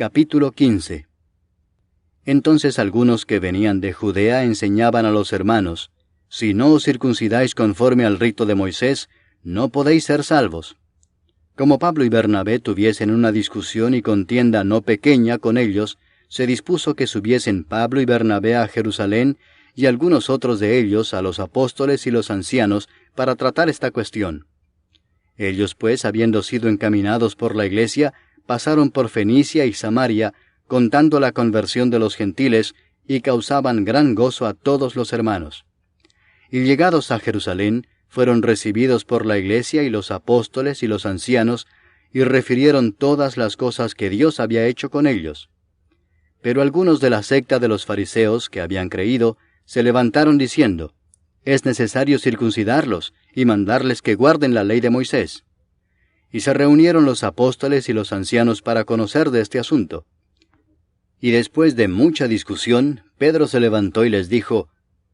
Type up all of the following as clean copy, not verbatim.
Capítulo 15. Entonces algunos que venían de Judea enseñaban a los hermanos: si no os circuncidáis conforme al rito de Moisés, no podéis ser salvos. Como Pablo y Bernabé tuviesen una discusión y contienda no pequeña con ellos, se dispuso que subiesen Pablo y Bernabé a Jerusalén, y algunos otros de ellos a los apóstoles y los ancianos, para tratar esta cuestión. Ellos pues, habiendo sido encaminados por la iglesia, pasaron por Fenicia y Samaria, contando la conversión de los gentiles, y causaban gran gozo a todos los hermanos. Y llegados a Jerusalén, fueron recibidos por la iglesia y los apóstoles y los ancianos, y refirieron todas las cosas que Dios había hecho con ellos. Pero algunos de la secta de los fariseos, que habían creído, se levantaron diciendo: es necesario circuncidarlos, y mandarles que guarden la ley de Moisés. Y se reunieron los apóstoles y los ancianos para conocer de este asunto. Y después de mucha discusión, Pedro se levantó y les dijo: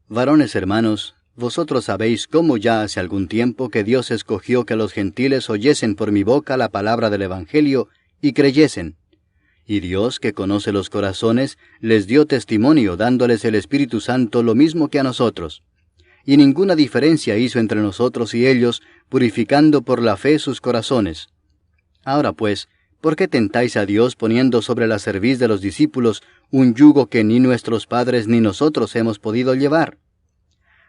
varones hermanos, vosotros sabéis cómo ya hace algún tiempo que Dios escogió que los gentiles oyesen por mi boca la palabra del Evangelio y creyesen. Y Dios, que conoce los corazones, les dio testimonio, dándoles el Espíritu Santo lo mismo que a nosotros. Y ninguna diferencia hizo entre nosotros y ellos, purificando por la fe sus corazones. Ahora pues, ¿por qué tentáis a Dios poniendo sobre la cerviz de los discípulos un yugo que ni nuestros padres ni nosotros hemos podido llevar?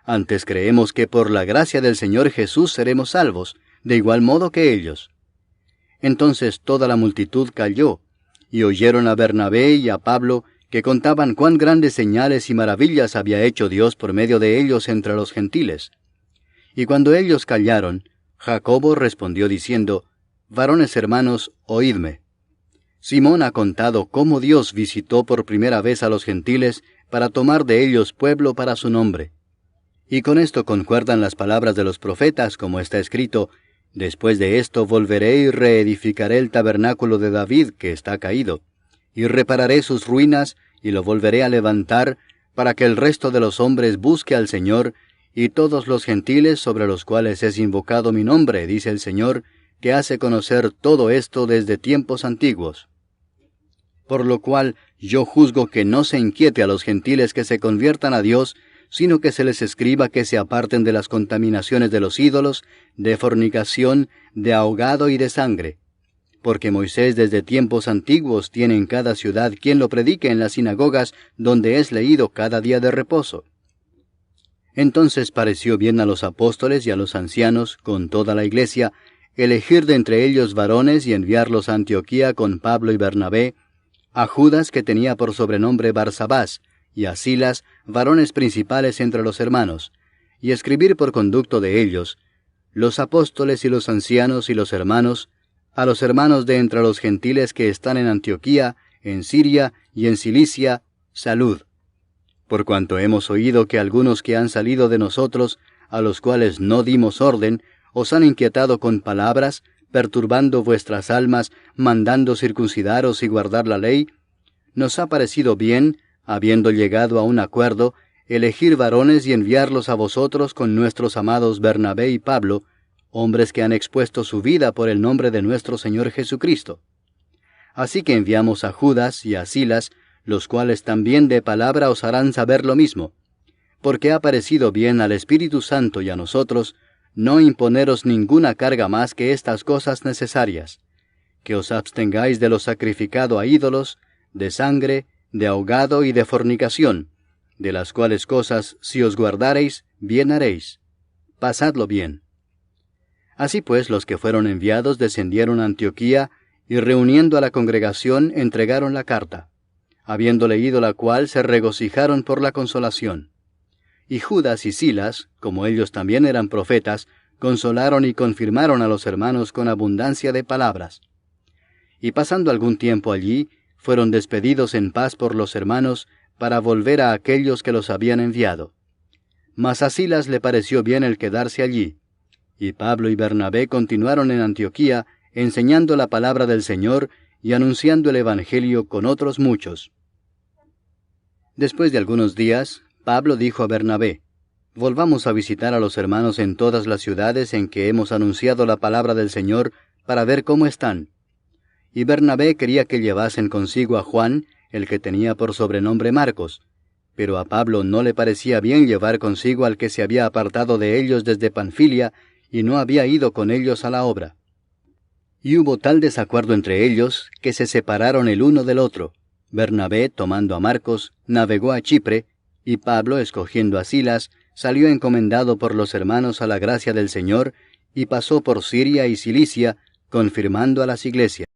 Antes creemos que por la gracia del Señor Jesús seremos salvos, de igual modo que ellos. Entonces toda la multitud calló, y oyeron a Bernabé y a Pablo, que contaban cuán grandes señales y maravillas había hecho Dios por medio de ellos entre los gentiles. Y cuando ellos callaron, Jacobo respondió diciendo: varones hermanos, oídme. Simón ha contado cómo Dios visitó por primera vez a los gentiles para tomar de ellos pueblo para su nombre. Y con esto concuerdan las palabras de los profetas, como está escrito: después de esto volveré y reedificaré el tabernáculo de David, que está caído, y repararé sus ruinas, y lo volveré a levantar, para que el resto de los hombres busque al Señor, y todos los gentiles sobre los cuales es invocado mi nombre, dice el Señor, que hace conocer todo esto desde tiempos antiguos. Por lo cual yo juzgo que no se inquiete a los gentiles que se conviertan a Dios, sino que se les escriba que se aparten de las contaminaciones de los ídolos, de fornicación, de ahogado y de sangre. Porque Moisés desde tiempos antiguos tiene en cada ciudad quien lo predique en las sinagogas, donde es leído cada día de reposo. Entonces pareció bien a los apóstoles y a los ancianos, con toda la iglesia, elegir de entre ellos varones y enviarlos a Antioquía con Pablo y Bernabé, a Judas, que tenía por sobrenombre Barsabás, y a Silas, varones principales entre los hermanos, y escribir por conducto de ellos: los apóstoles y los ancianos y los hermanos, a los hermanos de entre los gentiles que están en Antioquía, en Siria y en Cilicia, salud. Por cuanto hemos oído que algunos que han salido de nosotros, a los cuales no dimos orden, os han inquietado con palabras, perturbando vuestras almas, mandando circuncidaros y guardar la ley, nos ha parecido bien, habiendo llegado a un acuerdo, elegir varones y enviarlos a vosotros con nuestros amados Bernabé y Pablo, hombres que han expuesto su vida por el nombre de nuestro Señor Jesucristo. Así que enviamos a Judas y a Silas, los cuales también de palabra os harán saber lo mismo, porque ha parecido bien al Espíritu Santo y a nosotros no imponeros ninguna carga más que estas cosas necesarias: que os abstengáis de lo sacrificado a ídolos, de sangre, de ahogado y de fornicación, de las cuales cosas, si os guardareis, bien haréis. Pasadlo bien. Así pues, los que fueron enviados descendieron a Antioquía, y reuniendo a la congregación entregaron la carta. Habiendo leído la cual, se regocijaron por la consolación. Y Judas y Silas, como ellos también eran profetas, consolaron y confirmaron a los hermanos con abundancia de palabras. Y pasando algún tiempo allí, fueron despedidos en paz por los hermanos, para volver a aquellos que los habían enviado. Mas a Silas le pareció bien el quedarse allí. Y Pablo y Bernabé continuaron en Antioquía, enseñando la palabra del Señor y anunciando el Evangelio con otros muchos. Después de algunos días, Pablo dijo a Bernabé: volvamos a visitar a los hermanos en todas las ciudades en que hemos anunciado la palabra del Señor, para ver cómo están. y Bernabé quería que llevasen consigo a Juan, el que tenía por sobrenombre Marcos, pero a Pablo no le parecía bien llevar consigo al que se había apartado de ellos desde Panfilia y no había ido con ellos a la obra. Y hubo tal desacuerdo entre ellos que se separaron el uno del otro. Bernabé, tomando a Marcos, navegó a Chipre, y Pablo, escogiendo a Silas, salió encomendado por los hermanos a la gracia del Señor, y pasó por Siria y Cilicia, confirmando a las iglesias.